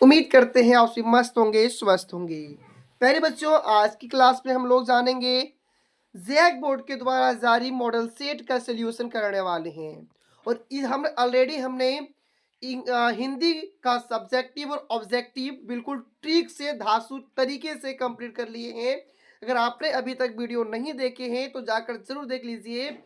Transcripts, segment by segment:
उम्मीद करते हैं आप सभी मस्त होंगे, स्वस्थ होंगे। पहले बच्चों, आज की क्लास में हम लोग जानेंगे जैक बोर्ड के द्वारा जारी मॉडल सेट का सोल्यूशन करने वाले हैं। और हम ऑलरेडी हमने हिंदी का सब्जेक्टिव और ऑब्जेक्टिव बिल्कुल ट्रिक से धांसू तरीके से कंप्लीट कर लिए हैं। अगर आपने अभी तक वीडियो नहीं देखे हैं तो जाकर जरूर देख लीजिए।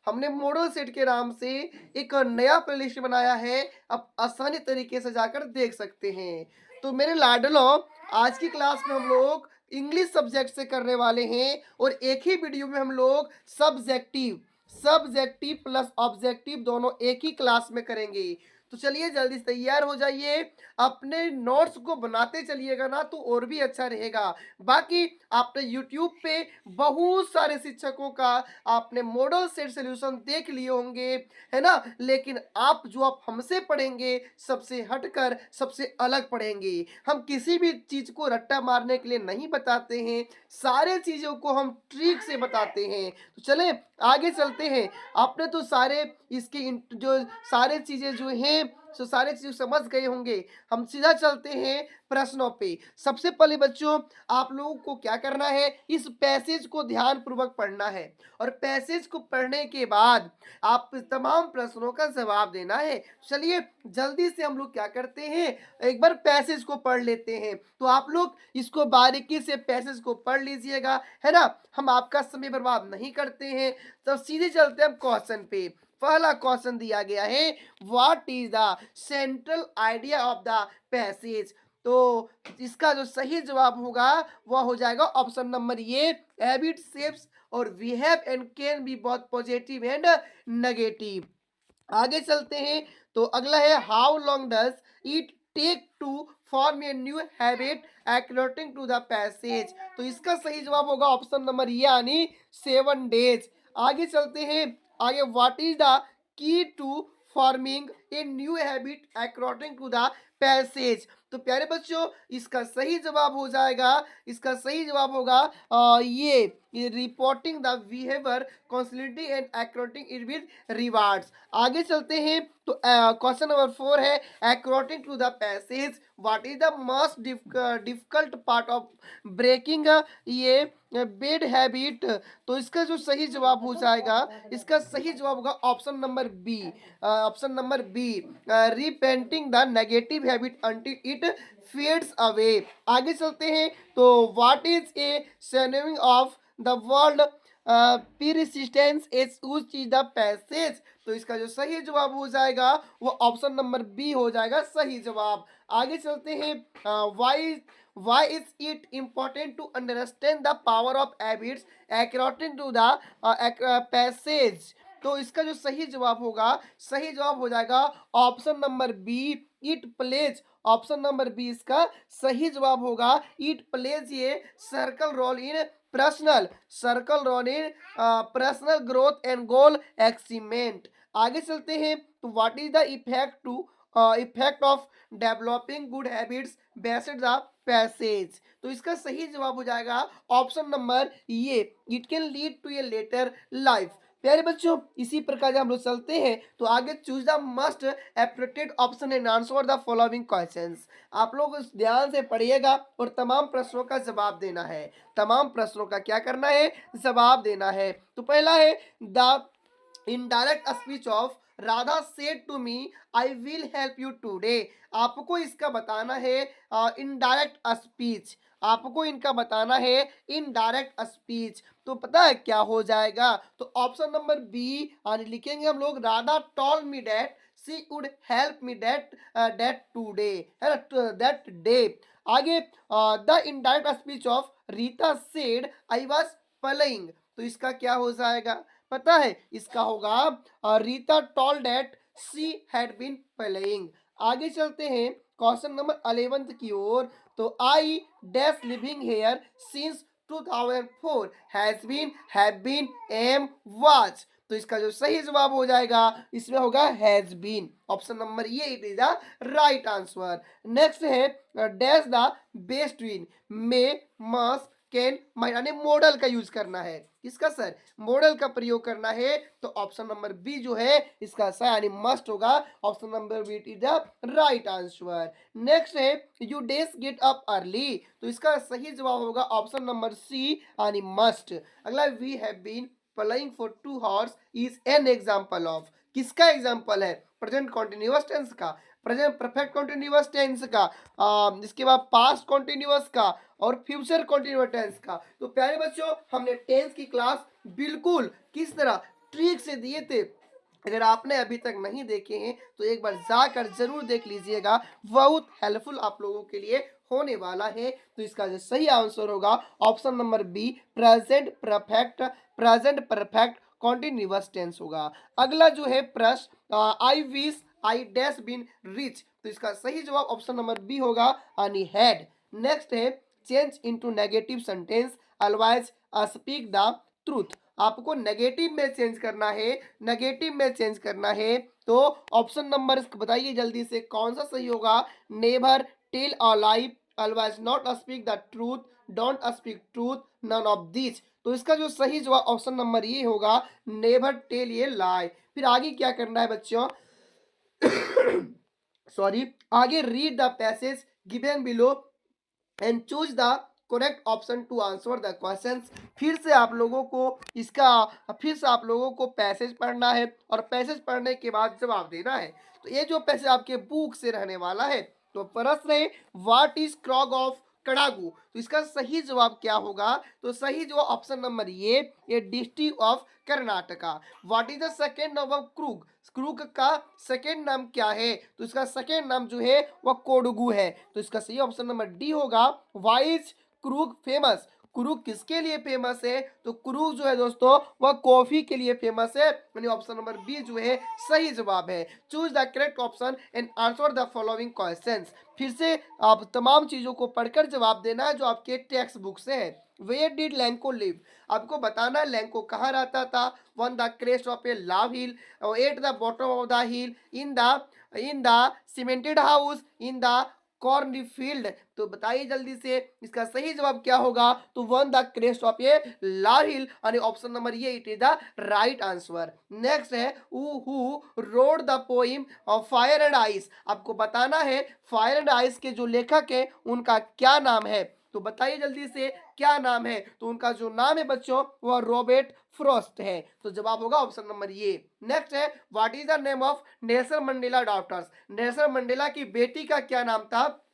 हमने मॉडल सेट के नाम से एक नया प्लेलिस्ट बनाया है, आप आसानी तरीके से जाकर देख सकते हैं। तो मेरे लाडलो, आज की क्लास में हम लोग इंग्लिश सब्जेक्ट से करने वाले हैं और एक ही वीडियो में हम लोग सब्जेक्टिव सब्जेक्टिव प्लस ऑब्जेक्टिव दोनों एक ही क्लास में करेंगे। तो चलिए जल्दी से तैयार हो जाइए, अपने नोट्स को बनाते चलिएगा ना तो और भी अच्छा रहेगा। बाकी आपने यूट्यूब पे बहुत सारे शिक्षकों का आपने मॉडल सेट सोल्यूशन देख लिए होंगे, है ना। लेकिन आप हमसे पढ़ेंगे सबसे हटकर सबसे अलग पढ़ेंगे। हम किसी भी चीज को रट्टा मारने के लिए नहीं बताते हैं, सारे चीजों को हम ट्रिक से बताते हैं। तो चले आगे चलते हैं। आपने तो सारे जो सारे चीजें जो हैं सो सारे चीज समझ गए होंगे। हम सीधा चलते हैं प्रश्नों पे। सबसे पहले बच्चों, आप लोगों को क्या करना है, इस पैसेज को ध्यान पूर्वक पढ़ना है और पैसेज को पढ़ने के बाद आप तमाम प्रश्नों का जवाब देना है। चलिए जल्दी से हम लोग क्या करते हैं, एक बार पैसेज को पढ़ लेते हैं। तो आप लोग इसको बारीकी से पैसेज को पढ़ लीजिएगा, है ना। हम आपका समय बर्बाद नहीं करते हैं, तो सीधे चलते हैं क्वेश्चन पे। पहला क्वेश्चन दिया गया है, what is the central idea of the passage. तो इसका जो सही जवाब होगा वह हो जाएगा option number A, habit shapes और behave and can be both positive and negative. आगे चलते हैं। तो अगला है, how long does it take to form a new habit according to the passage. तो इसका सही जवाब होगा ऑप्शन नंबर ए यानी 7 days। आगे चलते हैं। आगे, what is the key to forming a new habit according to the passage. तो प्यारे बच्चों, इसका सही जवाब हो जाएगा, इसका सही जवाब होगा ये reporting the behaviour constantly and according it with rewards. आगे चलते हैं। तो क्वेश्चन नंबर 4 है, according to the passage what is the most difficult part of breaking ये बैड हैबिट। तो इसका जो सही जवाब हो जाएगा, इसका सही जवाब होगा option number B, option number B, repenting the negative habit until it fades away. आगे चलते हैं। तो what is a synonym of the world persistence is used in the passage। तो इसका जो सही जवाब हो जाएगा वो ऑप्शन नंबर बी हो जाएगा सही जवाब। आगे चलते हैं। why is it important to understand the power of habits according to the passage। तो इसका जो सही जवाब होगा, सही जवाब हो जाएगा option number B, it plays. Option number B इसका सही जवाब होगा, इट प्लेज ये circle role in personal growth and goal achievement. आगे चलते हैं। तो what is the effect of developing good habits based the passage. तो इसका सही जवाब हो जाएगा ऑप्शन नंबर ये, it can lead to a better life. प्यारे बच्चों, इसी प्रकार हम लोग चलते हैं। तो आगे, choose the must appropriate option and answer the following questions. आप लोग ध्यान से पढ़िएगा और तमाम प्रश्नों का जवाब देना है। तमाम प्रश्नों का क्या करना है, जवाब देना है। तो पहला है, the indirect speech of Radha said to me I will help you today. आपको इसका बताना है इनडायरेक्ट स्पीच, आपको इनका बताना है इनडायरेक्ट स्पीच। तो पता है क्या हो जाएगा, तो ऑप्शन नंबर बी लिखेंगे हम लोग, Radha told me that she would help me that today, है ना, दैट डे। आगे, the indirect speech of Rita said I was playing. तो इसका क्या हो जाएगा, पता है, इसका होगा Rita told that she had been playing. आगे चलते हैं क्वेश्चन नंबर 11 की ओर। तो I dash living here since 2004 has been, have been, am, was. तो इसका जो सही जवाब हो जाएगा इसमें होगा हैज बीन, ऑप्शन नंबर ये, it is the right answer. Next है, dash the best win may, must, can might यानी मॉडल का यूज करना है। किसका सर? मॉडल का प्रयोग करना है। तो ऑप्शन नंबर बी जो है इसका सर यानी मस्ट होगा। Option number B is the right answer. Next है you days get up early, तो इसका सही जवाब होगा ऑप्शन नंबर सी यानी मस्ट। अगला we have been playing for 2 hours is an example of, किसका एग्जांपल है? प्रेजेंट कॉन्टिन्यूअस टेंस का, प्रेजेंट परफेक्ट कॉन्टिन्यूअस टेंस का, इसके बाद पास्ट कॉन्टिन्यूअस का और फ्यूचर कॉन्टिन्यूअस टेंस का। तो प्यारे बच्चों हमने टेंस की क्लास बिल्कुल किस तरह ट्रिक से दिए थे। अगर आपने अभी तक नहीं देखे हैं तो एक बार जाकर जरूर देख लीजिएगा, बहुत हेल्पफुल आप लोगों के लिए होने वाला है। तो इसका जो सही आंसर होगा option number B present perfect continuous tense होगा। अगला जो है प्रश्न I wish I dash been rich, तो इसका सही जवाब ऑप्शन नंबर बी होगा यानी हैड। नेक्स्ट है change into negative sentence otherwise speak the truth, आपको नेगेटिव में चेंज करना है, नेगेटिव में चेंज करना है। तो ऑप्शन नंबर बताइए जल्दी से कौन सा सही होगा? Never tell a lie otherwise not speak the truth, don't speak truth, none of this. तो इसका जो सही जवाब ऑप्शन नंबर ये होगा नेवर टेल ए लाई। फिर आगे क्या करना है बच्चों? सॉरी, आगे read the passage given below and choose the correct option to answer the questions. फिर से आप लोगों को पैसेज पढ़ना है और पैसेज पढ़ने के बाद जवाब देना है। तो ये जो पैसेज आपके बुक से रहने वाला है। तो प्रश्न है व्हाट इज क्रॉग ऑफ कड़ागू, तो इसका सही जवाब क्या होगा? तो सही जवाब ऑप्शन नंबर ये district of Karnataka. What is the second नाम ऑफ क्रूग, क्रूग का सेकेंड नाम क्या है? तो इसका सेकेंड नाम जो है वह कोडगू है। तो इसका सही ऑप्शन नंबर डी होगा। Why is Krug famous, Krug किसके लिए फेमस है? तो क्रूग जो है दोस्तों वह कॉफी के लिए फेमस है, यानी ऑप्शन नंबर बी जो है सही जवाब है। Choose the correct option and answer the following questions. फिर से आप तमाम चीजों को पढ़कर जवाब देना है जो आपके टेक्स्ट बुक से है। वेयर डिड लैंको लिव, आपको बताना है लैंको कहाँ रहता था। On the crest of a low hill, at the bottom of the hill, in the cemented house, in the corn field. तो बताइए जल्दी से इसका सही जवाब क्या होगा? तो on the crest of a low hill, यानी ऑप्शन नंबर ये it is the right answer. Next है who wrote the poem of fire and ice, आपको बताना है फायर एंड आइस के जो लेखक है उनका क्या नाम है। तो बताइए जल्दी से क्या नाम है? तो उनका जो नाम है बच्चों वह रॉबर्ट फ्रॉस्ट है। तो जवाब होगा ऑप्शन नंबर ये। नेक्स्ट है what is the name of Nelson Mandela daughters, Nelson Mandela की बेटी का क्या नाम था?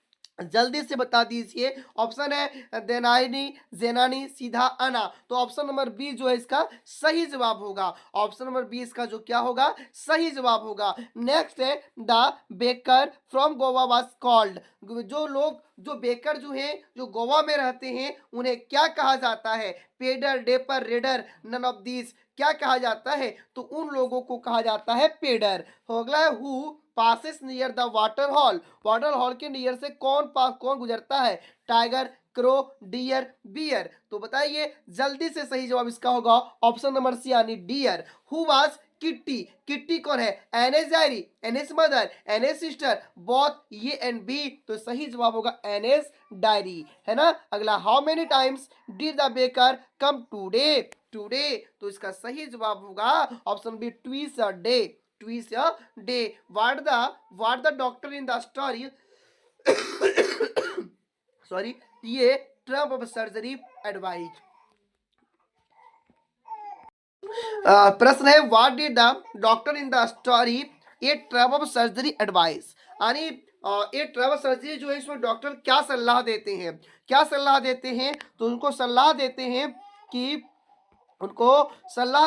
जल्दी से बता दीजिए। ऑप्शन है देनानी, जेनानी, सीधा, अना। तो ऑप्शन नंबर बी जो है इसका सही जवाब होगा। ऑप्शन नंबर बी इसका जो क्या होगा सही जवाब होगा। नेक्स्ट है the baker from Goa was called, जो बेकर जो है जो गोवा में रहते हैं उन्हें क्या कहा जाता है? Peddar, डेपर, raider, none of this, क्या कहा जाता है? तो उन लोगों को कहा जाता है पेडर। हो गया है who passes near the water hole, water hole के नियर से कौन गुजरता है? Tiger, crow, deer, bear. तो बताइए जल्दी से सही जवाब इसका होगा ऑप्शन नंबर सी यानी dear. Who was Kitty, Kitty कौन है? Anne's diary, Anne's mother, Anne's sister, both A and B. तो सही जवाब होगा एनएस डायरी, है ना। अगला how many times did the baker come today, today. तो इसका सही जवाब होगा option B twice a day, twice a day. What the doctor in the story sorry, ये term of surgery advice। प्रश्न है what did the doctor in the story a term of surgery advice, यानी ये term surgery जो है इसमें doctor क्या सलाह देते हैं? क्या सलाह देते हैं? तो उनको सलाह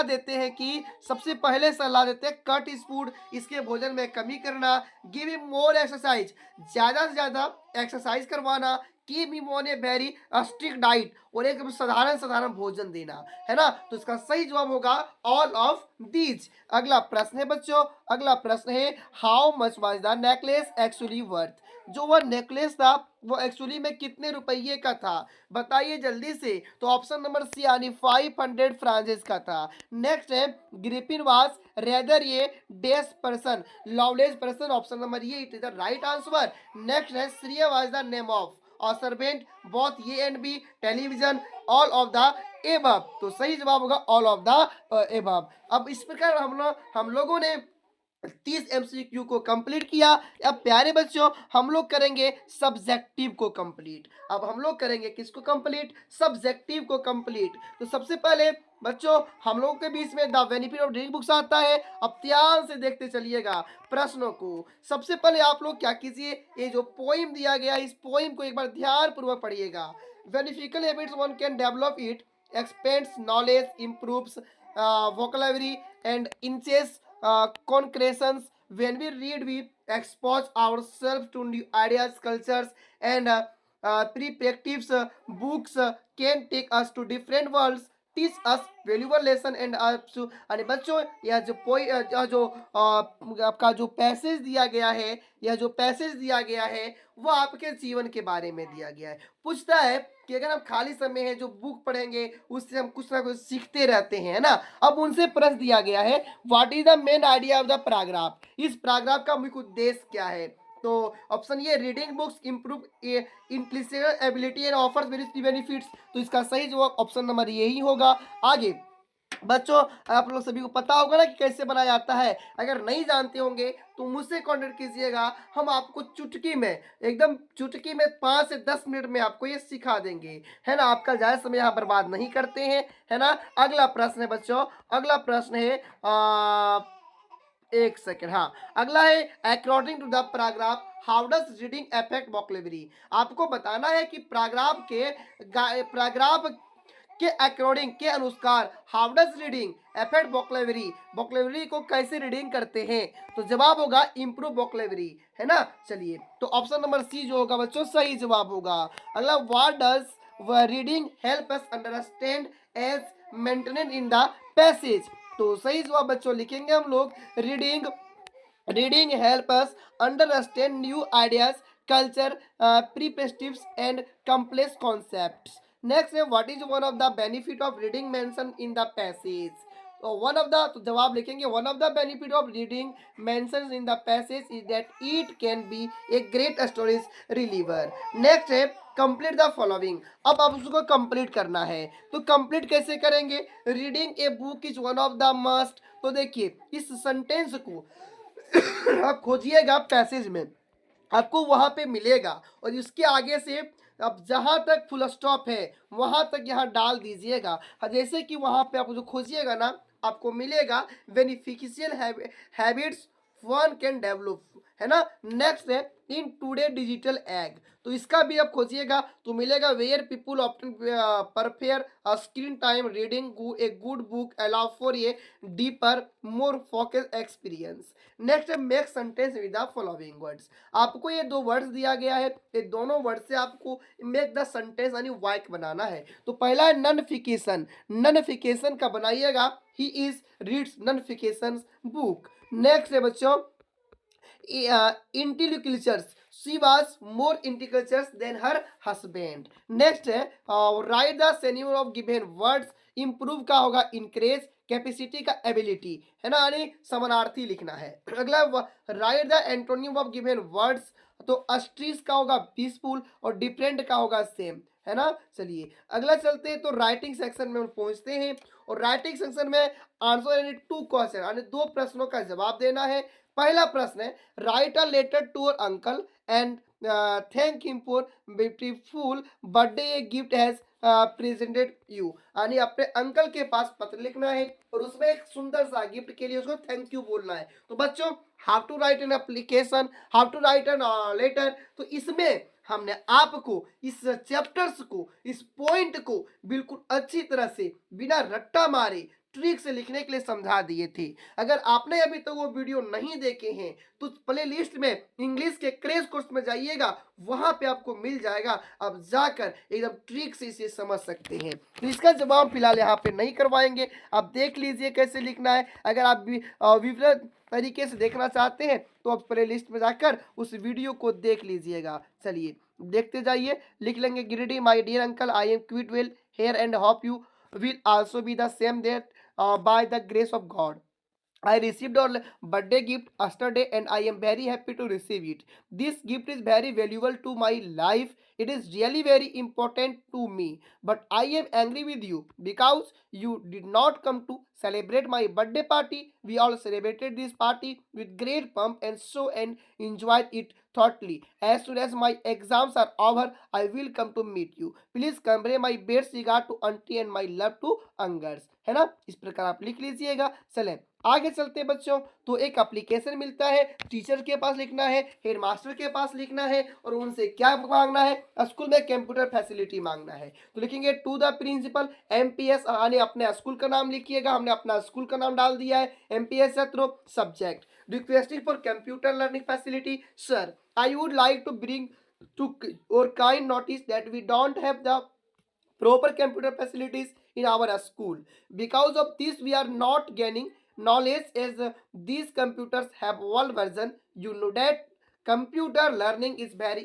देते हैं कि सबसे पहले सलाह देते हैं कट इज फूड, इसके भोजन में कमी करना, गिव हिम मोर एक्सरसाइज, ज्यादा से ज्यादा एक्सरसाइज करवाना, keep him on a very strict diet, और एक साधारण भोजन देना, है ना। तो इसका सही जवाब होगा ऑल ऑफ दीज। अगला प्रश्न है बच्चों, अगला प्रश्न है how much was the necklace actually worth, जो वह नेकलेस था वो एक्चुअली में कितने रुपये का था? बताइए जल्दी से। तो ऑप्शन नंबर सी यानी 500 फ्रांसेस का था। नेक्स्ट है Griffin was rather A dace person, loveless person, option number ये it is the right answer. Next है Shreya was the name of, और servant, both A and B, television, all of the above. तो सही जवाब होगा all of the above. अब इस प्रकार हम लोगों ने 30 एमसीक्यू को कंप्लीट किया। अब प्यारे बच्चों हम लोग करेंगे सब्जेक्टिव को कंप्लीट। अब हम लोग करेंगे किसको कंप्लीट? सब्जेक्टिव को कंप्लीट। तो सबसे पहले बच्चों हम लोगों के बीच में the benefit of reading books आता है। अब ध्यान से देखते चलिएगा प्रश्नों को। सबसे पहले आप लोग क्या कीजिए, ये जो पोइम दिया गया इस पोइम को एक बार ध्यान पूर्वक पढ़िएगा। Beneficial habits one can develop it, expends knowledge, improves vocabulary and enhances concretions. When we read we expose ourselves to new ideas, cultures and perspectives. Books can take us to different worlds, teach us valuable lesson and आणि बच्चों यह जो यह जो आपका जो passage दिया गया है, यह जो पैसेज दिया गया है वो आपके जीवन के बारे में दिया गया है। पूछता है कि अगर हम खाली समय है जो बुक पढ़ेंगे उससे हम कुछ ना कुछ सीखते रहते हैं, है ना। अब उनसे प्रश्न दिया गया है, what is the main idea of the paragraph? इस पैराग्राफ का मुख्य उद्देश्य क्या है? तो ऑप्शन ये, reading books improve intellectual ability and offers very benefits. तो इसका सही जवाब ऑप्शन नंबर यही होगा। आगे बच्चों आप लोग सभी को पता होगा ना कि कैसे बनाया जाता है। अगर नहीं जानते होंगे तो मुझसे कांटेक्ट कीजिएगा, हम आपको चुटकी में, एकदम चुटकी में 5 से 10 मिनट में आपको ये सिखा देंगे, है ना। आपका ज़्यादा समय यहाँ बर्बाद नहीं करते हैं, है ना। अगला प्रश्न है बच्चों, अगला प्रश्न है एक सेकेंड, हाँ अगला है, according to the paragraph how does reading affect vocabulary? आपको बताना है कि पैराग्राफ के अकॉर्डिंग, के अनुसार how does reading affect vocabulary, vocabulary को कैसे रीडिंग करते हैं? तो जवाब होगा इंप्रूव वोकैबुलरी, है ना। चलिए तो ऑप्शन नंबर सी जो होगा बच्चों सही जवाब होगा। अगला, what does reading help us understand as maintenance in the passage? तो सही जवाब बच्चों लिखेंगे हम लोग, reading help us understand new ideas, culture, perspectives and complex concepts. Next है, what is one of the benefit of reading mention in the passage? तो one of the, तो जवाब लिखेंगे, one of the benefit of reading mention in the passage is that it can be a great storage reliever. Next है, complete the following. अब आप उसको complete करना है, तो कंप्लीट कैसे करेंगे? Reading a book is one of the must. तो देखिए इस सेंटेंस को आप खोजिएगा पैसेज में, आपको वहां पे मिलेगा और इसके आगे से अब जहां तक फुल स्टॉप है वहां तक यहाँ डाल दीजिएगा। जैसे कि वहां पे आप जो खोजिएगा ना आपको मिलेगा beneficial habits one can develop, है ना। नेक्स्ट है, इन टुडे डिजिटल एग। तो इसका भी आप खोजिएगा तो मिलेगा, where people often prefer screen time reading a good book allow for a deeper more focus experience. Next है, make sentence with the following words. आपको ये दो वर्ड्स दिया गया है, ये दोनों वर्ड से आपको मेक द सेंटेंस यानी वाक्य बनाना है। तो पहला है नॉनिफिकेशन, नॉनिफिकेशन का बनाइएगा, he is reads nonfiction book. Next है बच्चों, intellectuals, she was more intellectuals than her husband. Next है, write the synonym of given words, improve का होगा इंक्रीज, कैपेसिटी का एबिलिटी, है ना, यानी समानार्थी लिखना है। अगला, right the antonym of given words, तो अस्ट्रीस का होगा पीसफुल और डिफरेंट का होगा सेम, है ना। चलिए अगला चलते हैं, तो राइटिंग सेक्शन में हम पहुंचते हैं और राइटिंग सेक्शन में आंसर यानी 2 क्वेश्चन यानी 2 प्रश्नों का जवाब देना है। पहला प्रश्न है, write a letter to your uncle and thank him for beautiful birthday gift has presented you, यानी अपने अंकल के पास पत्र लिखना है और उसमें एक सुंदर सा गिफ्ट के लिए उसको थैंक यू बोलना है। तो बच्चों how to write an application, how to write an letter, तो इसमें हमने आपको इस चैप्टर्स को, इस पॉइंट को बिल्कुल अच्छी तरह से बिना रट्टा मारे ट्रिक से लिखने के लिए समझा दिए थे। अगर आपने अभी तक तो वो वीडियो नहीं देखे हैं तो प्ले लिस्ट में इंग्लिश के क्रेज कोर्स में जाइएगा, वहां पे आपको मिल जाएगा, आप जाकर एकदम ट्रिक से इसे समझ सकते हैं। तो इसका जवाब फिलहाल यहाँ पे नहीं करवाएंगे, आप देख लीजिए कैसे लिखना है। अगर आप विवरण तरीके से देखना चाहते हैं तो आप प्ले लिस्ट में जाकर उस वीडियो को देख लीजिएगा। चलिए देखते जाइए, लिख लेंगे, ग्रीडी my dear uncle, I am quite well here and hope you will also be the same that by the grace of God. I received a birthday gift yesterday and I am very happy to receive it. This gift is very valuable to my life. It is really very important to me. But I am angry with you because you did not come to celebrate my birthday party. We all celebrated this party with great pomp and show and enjoyed it thoroughly. As soon as my exams are over, I will come to meet you. Please convey my best regard to auntie and my love to Angers. है ना, इस प्रकार आप लिख लीजिएगा। चलें आगे चलते हैं बच्चों। तो एक एप्लीकेशन मिलता है, टीचर के पास लिखना है, हेडमास्टर के पास लिखना है और उनसे क्या मांगना है, स्कूल में कंप्यूटर फैसिलिटी मांगना है। तो लिखेंगे टू द प्रिंसिपल एमपीएस, यानी अपने स्कूल का नाम लिखिएगा। हमने अपना स्कूल का नाम डाल दिया है, एमपीएस छात्रों। Subject requesting for computer learning facility. Sir I would like to bring to or kind notice that we don't have the proper computer facilities in our school. Because of this we are not gaining knowledge as these computers have old version. You know that computer learning is very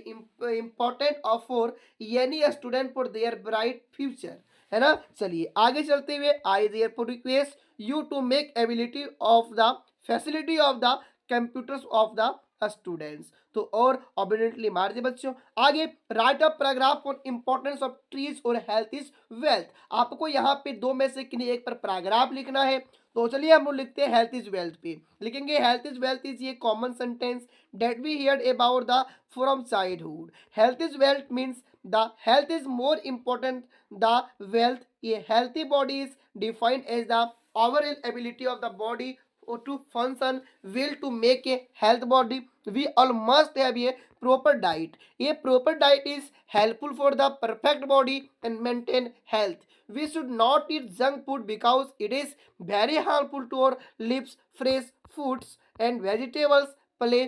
important for any student for their bright future, है ना। चलिए आगे चलते हुए, आई therefore request you to make ability of the facility of the computers of the students. तो और obviously मार दिए बच्चों। आगे right a paragraph on importance of trees और हेल्थ इज वेल्थ। आपको यहाँ पे दो में से किन्हीं एक पर पैराग्राफ लिखना है। तो चलिए हम लोग लिखते हैं हेल्थ इज वेल्थ पे। लिखेंगे health is wealth is a common sentence that we heard about the from childhood. Health is wealth means the health is more important the wealth. A healthy body is defined as the overall ability of the body or to function will to make a health body. We all must have a proper diet. A proper diet is helpful for the perfect body and maintain health. We should not eat junk food because it is very harmful to our lips. Fresh foods and vegetables play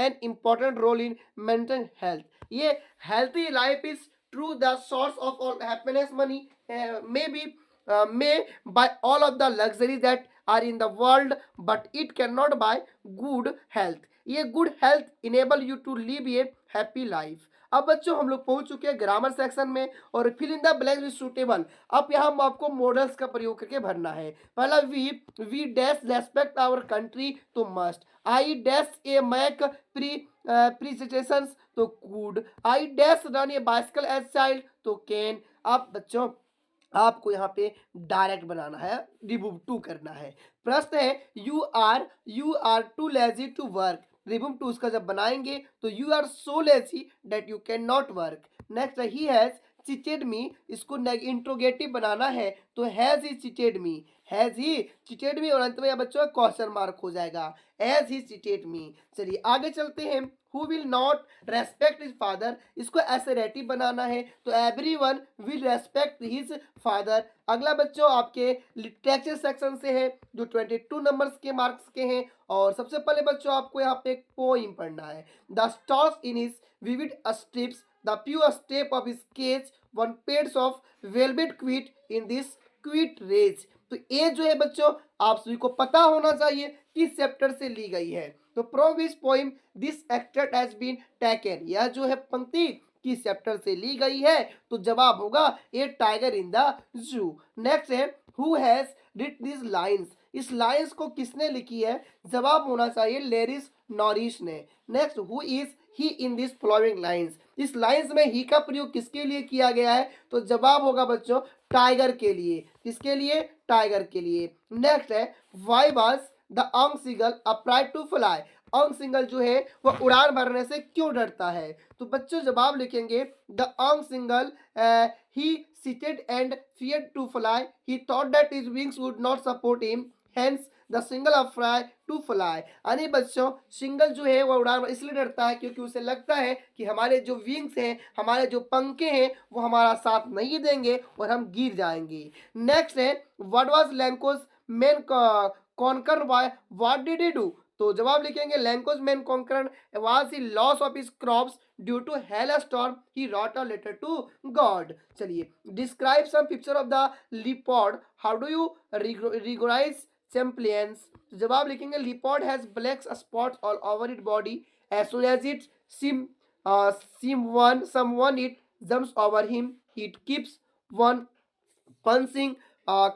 an important role in mental health. ये healthy life is true the source of all happiness. Money may buy all of the luxuries that are in the world, but it cannot buy good health. ये good health enable you to live a happy life. अब बच्चों हम लोग पहुंच चुके हैं grammar section में और fill in the blanks with suitable. अब यहाँ हम आपको मॉडल्स का प्रयोग करके भरना है। पहला we dash respect our country तो must. I dash a mac precipitations तो could. I dash run a bicycle as child तो कैन। अब बच्चों आपको यहाँ पे डायरेक्ट बनाना है, रिमूव टू करना है। प्रश्न है you are too lazy to work. Remove too उसका जब बनाएंगे तो you are so lazy that you can not work. Next he has cheated me, इसको इंट्रोगेटिव बनाना है तो has he cheated me. Has he cheated me और अंत में बच्चों क्वेश्चन मार्क हो जाएगा, एज ही चिटेड मी। चलिए आगे चलते हैं। Who will not respect his father, इसको एसेरेटिव बनाना है तो everyone will respect his father. अगला बच्चों आपके लिटरेचर सेक्शन से है जो 22 नंबर्स के मार्क्स के हैं। और सबसे पहले बच्चों आपको यहाँ पे एक पोइम पढ़ना है। The stars in his vivid stripes the pure step of his sketch one pads of velvet quiet in this quiet rage. तो ये जो है बच्चों आप सभी को पता होना चाहिए किस चैप्टर से ली गई है। तो from which poem this extract has been taken, यह जो है पंक्ति किस चैप्टर से ली गई है। तो जवाब होगा a tiger in the zoo. Next है who has writ this lines, इस लाइंस को किसने लिखी है। जवाब होना चाहिए लेरिस नॉरिस ने। Next who is he in this following lines, इस लाइंस में ही का प्रयोग किसके लिए किया गया है। तो जवाब होगा बच्चों टाइगर के लिए। किसके लिए, टाइगर के लिए। नेक्स्ट है why was the young single अप्राइड to fly, अंग सिंगल जो है वह उड़ान भरने से क्यों डरता है। तो बच्चों जवाब लिखेंगे the young seagull he seated and feared to fly, he thought that his wings would not support him, hence the seagull afraid to fly. यानी बच्चों सिंगल जो है वह उड़ान इसलिए डरता है क्योंकि उसे लगता है कि हमारे जो विंग्स हैं, हमारे जो पंखे हैं वो हमारा साथ नहीं देंगे और हम गिर जाएंगे। नेक्स्ट है what was Lencho's main concern what did he do. तो जवाब लिखेंगे Lencho's main concern was he loss of his crops due to hail storm he wrote a letter to God. चलिए describe some picture of the leopard, how do you recognise champions. जवाब लिखेंगे leopard has black spots all over it body, as soon as it someone it jumps over him it keeps one punching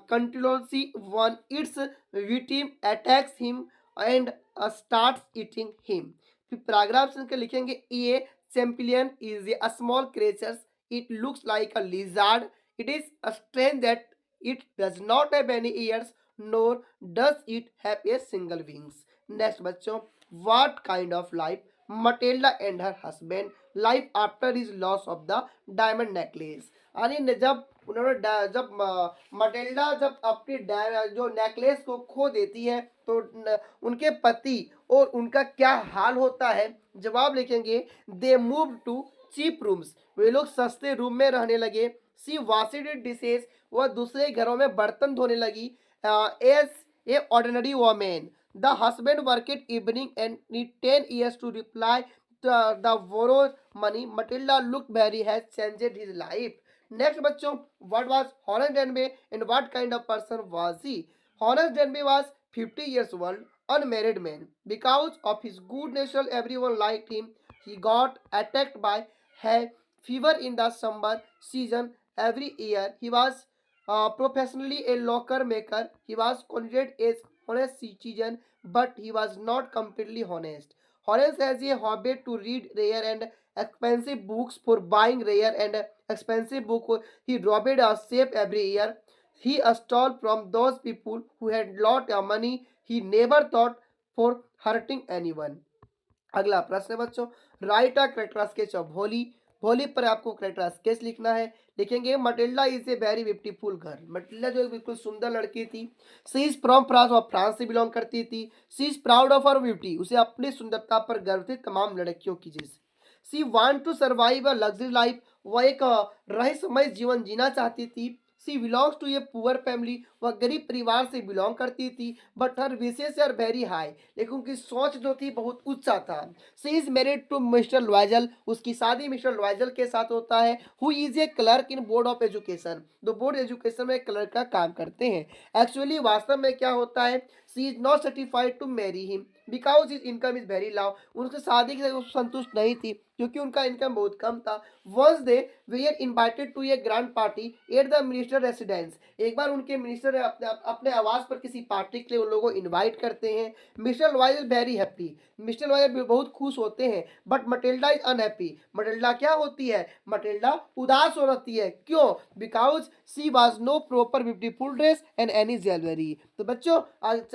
continuously when its victim attacks him and starts eating him. फिर paragraph के लिखेंगे ये champion is a small creature, it looks like a lizard, it is a strange that it does not have any ears nor does it have a single wings. Next बच्चों, what kind of life Matilda and her husband life after his loss of the diamond necklace. यानी जब उन्होंने Matilda जब अपनी जो necklace को खो देती है तो उनके पति और उनका क्या हाल होता है। जवाब लिखेंगे they move to cheap rooms, वे लोग सस्ते रूम में रहने लगे। सी वाशिड डिशेस, वह दूसरे घरों में बर्तन धोने लगी। As a ordinary women the husband worked evening and need 10 years to reply the borrowed money. Matilda looked very has changed his life. Next बच्चों, what was Horace Denby and what kind of person was he? Horace Denby was 50 years old, unmarried man. Because of his good nature, everyone liked him. He got attacked by hay fever in the summer season every year. He was professionally a locker maker. He was considered as honest citizen, but he was not completely honest. Horace has a hobby to read rare and expensive books. For buying rare and expensive book, he robbed a safe every year. He stole from those people who had lot of money. He never thought for hurting anyone. अगला प्रश्न है बच्चों, write a character sketch of Holly. होली पर आपको character sketch लिखना है। लिखेंगे Matilda is a very beautiful girl. Matilda जो बिल्कुल सुंदर लड़की थी। सी इज फ्रॉम फ्रांस, और फ्रांस से बिलोंग करती थी। She is proud of her beauty, उसे अपनी सुंदरता पर गर्व थी तमाम लड़कियों की जैसे। She want to survive a luxury life, वह एक रहस्यमय जीवन जीना चाहती थी। She belongs to a poor family, वह गरीब परिवार से बिलोंग करती थी। But her wishes are very high, लेकिन उनकी सोच जो थी बहुत ऊंचा था। She is married to Mister Loisel, उसकी शादी मिस्टर लॉयजल के साथ होता है। Who is a clerk in board of education, जो बोर्ड एजुकेशन में क्लर्क का काम करते हैं। एक्चुअली वास्तव में क्या होता है, she is not certified to marry him because his income is very low, उनसे शादी से संतुष्ट नहीं थी क्योंकि उनका इनकम बहुत कम था। Once they were invited to a grand party at the minister residence, एक बार उनके मिनिस्टर अपने आवास पर किसी पार्टी के लिए उन लोगों को इनवाइट करते हैं। मिस्टर लॉयल इज वेरी हैप्पी, मिस्टर लॉयल भी बहुत खुश होते हैं। But Matilda is unhappy, Matilda क्या होती है, मटिल्डा उदास हो रहती है। क्यों, because she was no proper beautiful dress and any jewellery. तो बच्चों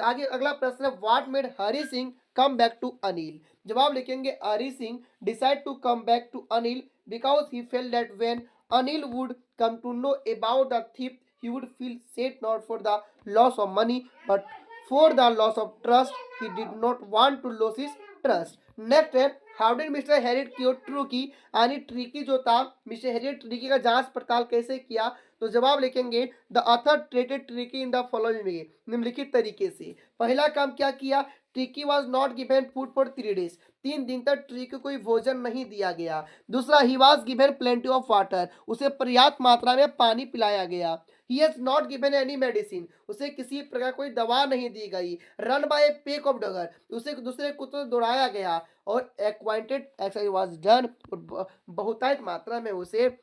आगे अगला प्रश्न है, what made Hari Singh come back to Anil. जवाब लिखेंगे Hari Singh decide to come back to Anil because he felt that when Anil would come to know about the thief, he would feel sad not for the loss of money but for the loss of trust. He did not want to lose his trust. Next है, how did Mr. Harriet cure Tricky? यानी tricky जो था, mister Harriet tricky का जांच पड़ताल कैसे किया। तो जवाब लिखेंगे the author treated tricky in the following वे, निम्नलिखित तरीके से। पहला काम क्या किया, tricky was not given food for 3 days, 3 दिन तक ट्रिकी को कोई भोजन नहीं दिया गया। दूसरा, he was given plenty of water, उसे पर्याप्त मात्रा में पानी पिलाया गया। He has not given any medicine, उसे किसी प्रकार कोई दवा नहीं दी गई। Run by A pack of डगर, उसे दूसरे कुत्तों से दौड़ाया गया। और एक्वाइंटेड एक्सरसाइज वाज डन, बहुतायत मात्रा में उसे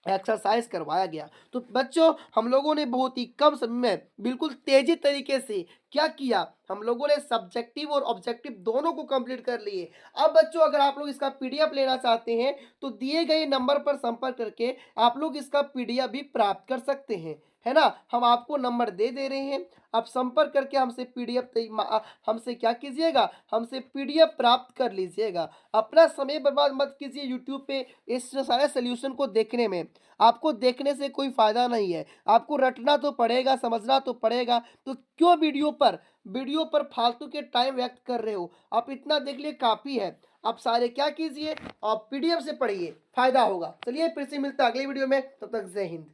एक्सरसाइज करवाया गया। तो बच्चों हम लोगों ने बहुत ही कम समय में बिल्कुल तेजी तरीके से क्या किया, हम लोगों ने सब्जेक्टिव और ऑब्जेक्टिव दोनों को कंप्लीट कर लिए। अब बच्चों अगर आप लोग इसका पीडीएफ लेना चाहते हैं तो दिए गए नंबर पर संपर्क करके आप लोग इसका पीडीएफ भी प्राप्त कर सकते हैं, है ना। हम आपको नंबर दे रहे हैं, आप संपर्क करके हमसे पीडीएफ हमसे क्या कीजिएगा, हमसे पीडीएफ प्राप्त कर लीजिएगा। अपना समय बर्बाद मत कीजिए यूट्यूब पे इस सारे सोल्यूशन को देखने में, आपको देखने से कोई फायदा नहीं है, आपको रटना तो पड़ेगा, समझना तो पड़ेगा। तो क्यों वीडियो पर फालतू के टाइम व्यक्त कर रहे हो, आप इतना देख लिए काफ़ी है। आप सारे क्या कीजिए, आप पीडीएफ से पढ़िए, फायदा होगा। चलिए फिर से मिलता है अगली वीडियो में, तब तक जय हिंद।